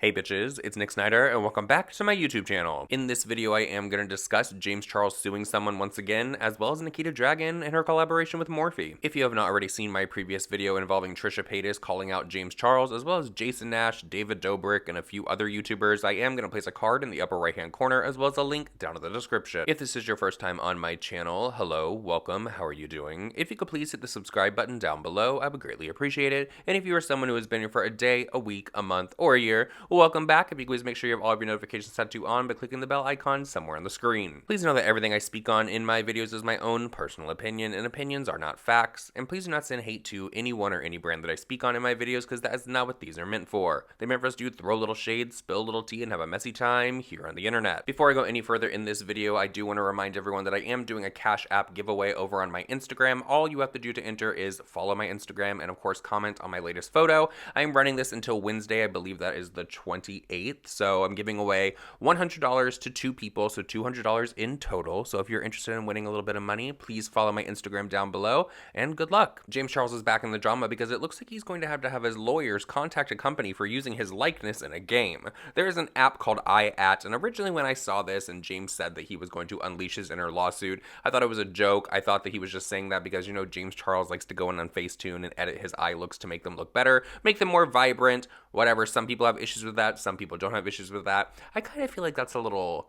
Hey bitches, it's Nick Snyder and welcome back to my YouTube channel. In this video I am going to discuss James Charles suing someone once again, as well as Nikita Dragun and her collaboration with Morphe. If you have not already seen my previous video involving Trisha Paytas calling out James Charles, as well as Jason Nash, David Dobrik, and a few other YouTubers, I am going to place a card in the upper right hand corner, as well as a link down in the description. If this is your first time on my channel, hello, welcome, how are you doing? If you could please hit the subscribe button down below, I would greatly appreciate it. And if you are someone who has been here for a day, a week, a month, or a year, welcome back. If you please make sure you have all of your notifications set to on by clicking the bell icon somewhere on the screen. Please know that everything I speak on in my videos is my own personal opinion, and opinions are not facts. And please do not send hate to anyone or any brand that I speak on in my videos, because that is not what these are meant for. They're meant for us to throw a little shade, spill a little tea, and have a messy time here on the internet. Before I go any further in this video, I do want to remind everyone that I am doing a Cash App giveaway over on my Instagram. All you have to do to enter is follow my Instagram and of course comment on my latest photo. I am running this until Wednesday, I believe that is the 28th. So I'm giving away $100 to 2 people, so $200 in total. So if you're interested in winning a little bit of money, please follow my Instagram down below, and good luck. James Charles is back in the drama because it looks like he's going to have his lawyers contact a company for using his likeness in a game. There is an app called iAt, and originally when I saw this and James said that he was going to unleash his inner lawsuit, I thought it was a joke. I thought that he was just saying that because, you know, James Charles likes to go in on Facetune and edit his eye looks to make them look better, make them more vibrant, whatever. Some people have issues with that, some people don't have issues with that. I kind of feel like that's a little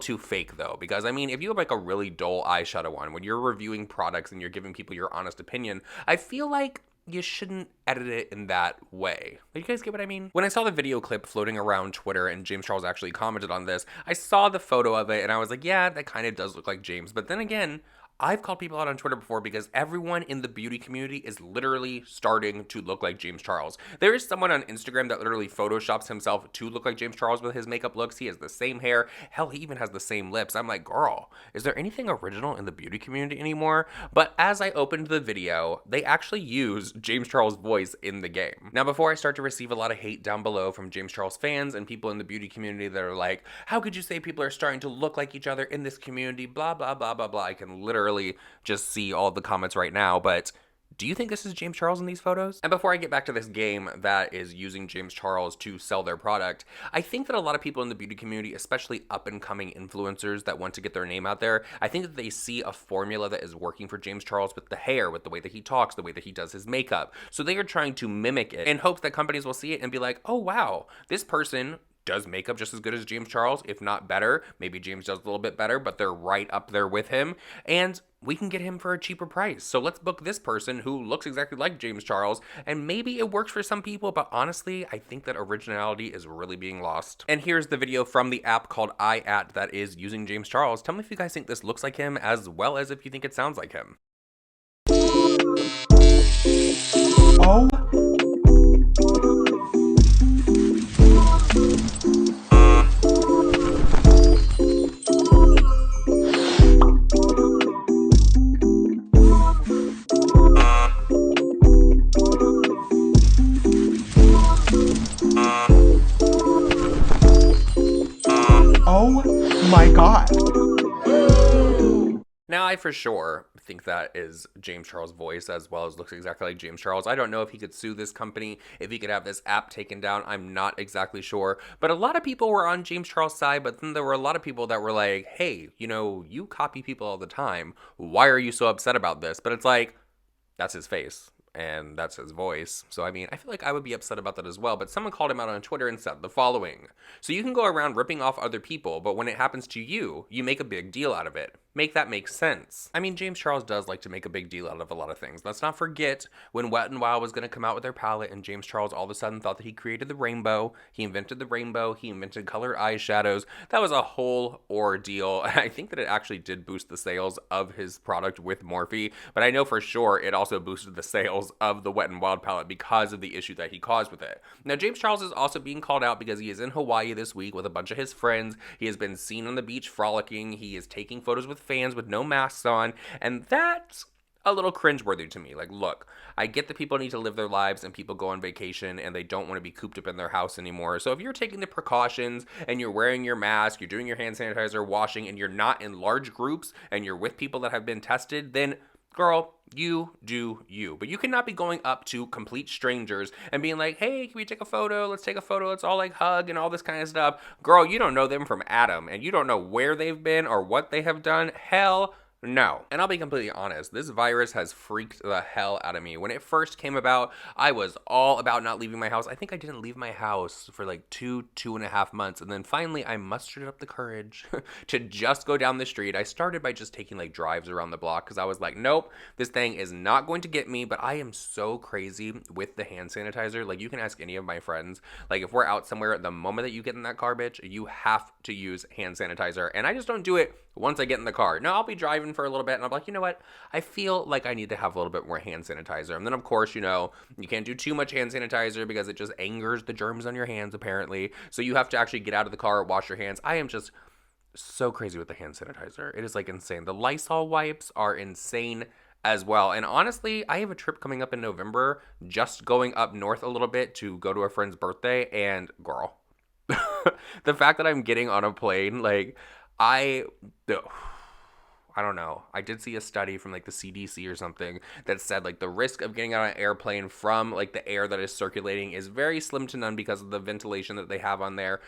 too fake though, because I mean, if you have like a really dull eyeshadow on when you're reviewing products and you're giving people your honest opinion, I feel like you shouldn't edit it in that way. You guys get what I mean? When I saw the video clip floating around Twitter and James Charles actually commented on this, I saw the photo of it and I was like, yeah, that kind of does look like James. But then again, I've called people out on Twitter before because everyone in the beauty community is literally starting to look like James Charles. There is someone on Instagram that literally photoshops himself to look like James Charles with his makeup looks. He has the same hair. Hell, he even has the same lips. I'm like, girl, is there anything original in the beauty community anymore? But as I opened the video, they actually use James Charles' voice in the game. Now, before I start to receive a lot of hate down below from James Charles fans and people in the beauty community that are like, how could you say people are starting to look like each other in this community? Blah, blah, blah, blah, blah. I can literally just see all the comments right now, but do you think this is James Charles in these photos? And before I get back to this game that is using James Charles to sell their product, I think that a lot of people in the beauty community, especially up-and-coming influencers that want to get their name out there, I think that they see a formula that is working for James Charles with the hair, with the way that he talks, the way that he does his makeup. So they are trying to mimic it in hopes that companies will see it and be like, oh wow, this person does makeup just as good as James Charles, if not better. Maybe James does a little bit better, but they're right up there with him. And we can get him for a cheaper price. So let's book this person who looks exactly like James Charles, and maybe it works for some people, but honestly, I think that originality is really being lost. And here's the video from the app called iAt that is using James Charles. Tell me if you guys think this looks like him, as well as if you think it sounds like him. Oh. Oh my God. Now, I for sure think that is James Charles' voice, as well as looks exactly like James Charles. I don't know if he could sue this company, if he could have this app taken down. I'm not exactly sure. But a lot of people were on James Charles' side, but then there were a lot of people that were like, hey, you know, you copy people all the time. Why are you so upset about this? But it's like, that's his face. And that's his voice. So, I mean, I feel like I would be upset about that as well. But someone called him out on Twitter and said the following. So you can go around ripping off other people, but when it happens to you, you make a big deal out of it. Make that make sense. I mean, James Charles does like to make a big deal out of a lot of things. Let's not forget when Wet n Wild was going to come out with their palette and James Charles all of a sudden thought that he created the rainbow. He invented the rainbow. He invented colored eyeshadows. That was a whole ordeal. I think that it actually did boost the sales of his product with Morphe, but I know for sure it also boosted the sales of the Wet n Wild palette because of the issue that he caused with it. Now, James Charles is also being called out because he is in Hawaii this week with a bunch of his friends. He has been seen on the beach frolicking. He is taking photos with fans with no masks on, and that's a little cringeworthy to me. Like, look, I get that people need to live their lives and people go on vacation and they don't want to be cooped up in their house anymore. So if you're taking the precautions and you're wearing your mask, you're doing your hand sanitizer, washing, and you're not in large groups and you're with people that have been tested, then girl, you do you. But you cannot be going up to complete strangers and being like, hey, can we take a photo? Let's take a photo. Let's all like hug and all this kind of stuff. Girl, you don't know them from Adam, and you don't know where they've been or what they have done. Hell no. And I'll be completely honest, this virus has freaked the hell out of me. When it first came about, I was all about not leaving my house. I think I didn't leave my house for like 2.5 months. And then finally I mustered up the courage to just go down the street. I started by just taking like drives around the block because I was like, nope, this thing is not going to get me. But I am so crazy with the hand sanitizer. Like, you can ask any of my friends. Like, if we're out somewhere, the moment that you get in that car, bitch, you have to use hand sanitizer. And I just don't do it once I get in the car. No, I'll be driving for a little bit and I'm like, you know what? I feel like I need to have a little bit more hand sanitizer. And then, of course, you know, you can't do too much hand sanitizer because it just angers the germs on your hands, apparently. So you have to actually get out of the car, wash your hands. I am just so crazy with the hand sanitizer. It is like insane. The Lysol wipes are insane as well. And honestly, I have a trip coming up in November, just going up north a little bit to go to a friend's birthday. And girl, the fact that I'm getting on a plane, like, I don't know. I did see a study from like the CDC or something that said like the risk of getting on an airplane from like the air that is circulating is very slim to none because of the ventilation that they have on there.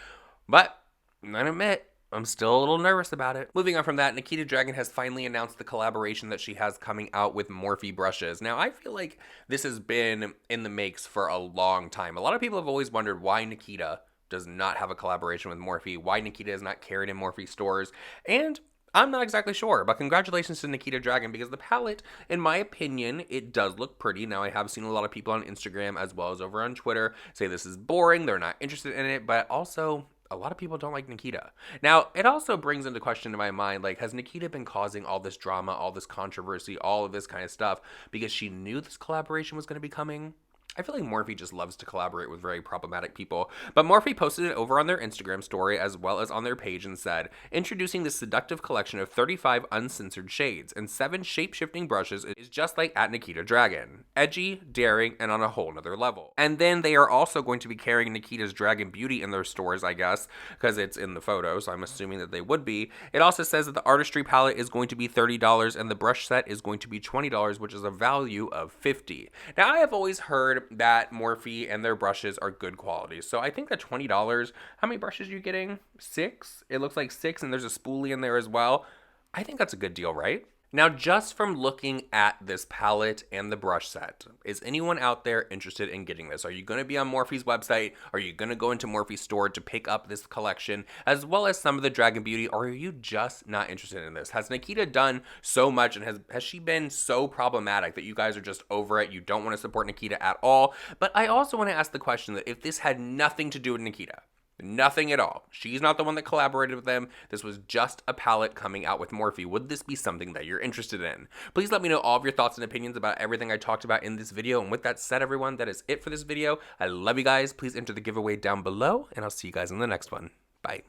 But I admit, I'm still a little nervous about it. Moving on from that, Nikita Dragun has finally announced the collaboration that she has coming out with Morphe brushes. Now, I feel like this has been in the makes for a long time. A lot of people have always wondered why Nikita does not have a collaboration with Morphe, why Nikita is not carried in Morphe stores, and I'm not exactly sure, but congratulations to Nikita Dragun, because the palette, in my opinion, it does look pretty. Now, I have seen a lot of people on Instagram as well as over on Twitter say this is boring, they're not interested in it, but also a lot of people don't like Nikita. Now, it also brings into question in my mind, like, has Nikita been causing all this drama, all this controversy, all of this kind of stuff because she knew this collaboration was going to be coming? I feel like Morphe just loves to collaborate with very problematic people. But Morphe posted it over on their Instagram story as well as on their page and said, introducing this seductive collection of 35 uncensored shades and 7 shape-shifting brushes is just like at Nikita Dragun. Edgy, daring, and on a whole nother level. And then they are also going to be carrying Nikita's Dragun Beauty in their stores, I guess, because it's in the photo, so I'm assuming that they would be. It also says that the artistry palette is going to be $30 and the brush set is going to be $20, which is a value of $50. Now, I have always heard that Morphe and their brushes are good quality. So I think that $20, how many brushes are you getting? 6? It looks like 6, and there's a spoolie in there as well. I think that's a good deal, right? Now, just from looking at this palette and the brush set, is anyone out there interested in getting this? Are you going to be on Morphe's website? Are you going to go into Morphe's store to pick up this collection, as well as some of the Dragun Beauty, or are you just not interested in this? Has Nikita done so much, and has she been so problematic that you guys are just over it? You don't want to support Nikita at all? But I also want to ask the question that if this had nothing to do with Nikita, nothing at all. She's not the one that collaborated with them. This was just a palette coming out with Morphe. Would this be something that you're interested in? Please let me know all of your thoughts and opinions about everything I talked about in this video. And with that said, everyone, that is it for this video. I love you guys. Please enter the giveaway down below, and I'll see you guys in the next one. Bye.